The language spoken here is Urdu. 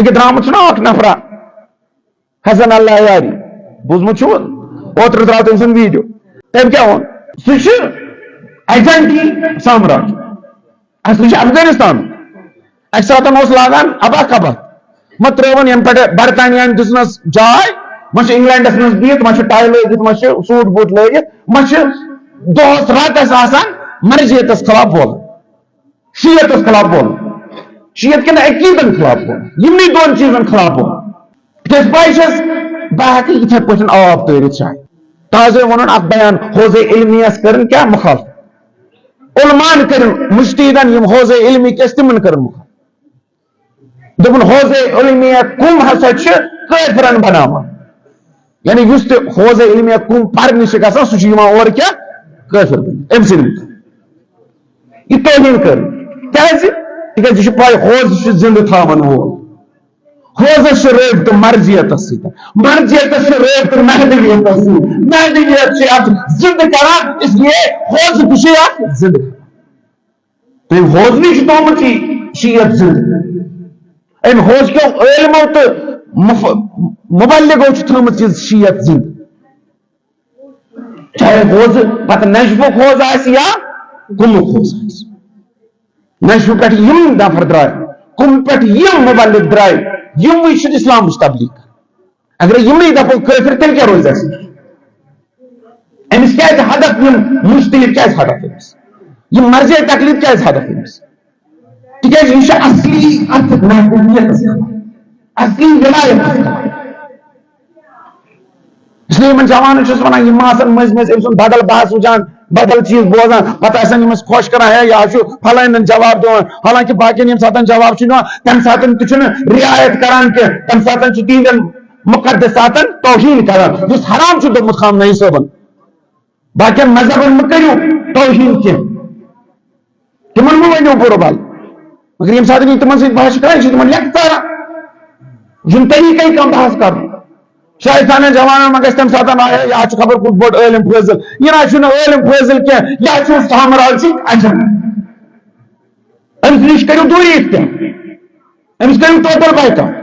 یہ درامت چھنا اکھ نفرا حسن اللہ یاری بوزمت چھو اوتر درا تم سن ویڈیو تم کیا وون سہ ایجنٹی سامراج اصل افغانستان اکہ ساتن لاگان ابا کبا مہ ترون یم پہ برطانیہ دس جائے مہ انگلینڈس مز بہت مہ ٹائی لگت مہ سوٹ بوٹ لگت مہ دہس راتس آسان مرضیتس خلاف بولان شیعتس خلاف بولان شیعت کن عقیدن خلاف بولان یمنی دون چیزن خلاف بولان تس پائشس بہ ہیکہ یتھے پٲٹھۍ آب تٲرِتھ چاہے تازے ونن اکھ بیان حوض علمیس کرن کیا مخالف علمان کرن مجتہدن یم حوض علمی کس تمن کرن مخالف دپن حوض علمیہ کم ہسا چھ کافرن بناوان یعنی اس تہ حوض علمیہ کم پرنہ چھ گژھان سہ چھ یوان اور کیا کافر بن ام سن یہ توہین کر کیازِ تکیازِ یہ چھ پاے حوض چھ زندہ تھاون وول حوضس رابطہ مرضیتس ست مرضیتس رابطہ مہدویتس ست مہدویت ات زندہ کران اس لیے حوض تہ ات زندہ تم حوض نش تھومت شیعت زندہ ام حوض کیو علمو تو مبلغو تھومت شیعت زندہ چاہے حوض پتہ نشفک حوض آس یا کمک حوض آس نشف پہ یم نفر درائے کم پہ یم مبلغ درائے یم اسلام تبلیغ اگر یم دپو کافر تیل کیا روز امس کیا ہدف یم مجتہد کیا ہدف امس یم مرضی تقلید کیا ہدف امس تکیازِ یہ اصلی ات محبوبیت اصلی ولایت اس لیے من جوان چھس ونان یم آسن مز مز ام سن بدل بحث وچان بدل چیز بوزان پتہ آسان یمس خوش کران ہے یا چھ فلانن جواب دِوان حالانکہ باقین یم ساتن جواب چھ دِوان تم ساتن تہ چھن رعایت کران کہ تم ساتن چھ تیزن مقدساتن توہین کران جس حرام چھ دومت خامنہ صٲبن باقین مذہبن مہ کریو توہین کی تمن مہ ونیو برو بال مگر یم ساتن تمن سۭتۍ بحث کران چھ تمن یک تارا یم طریقے کم بحث کرن شاید سانے جوانن مگر تم ساتن آیا یا چھ خبر کت بوڑ عالم فاضل یہ نہ چھن عالم فاضل کی یا چھ سامراج اجن امس نش کریو دوری اختیار امس کریو ٹوٹل بائکاٹ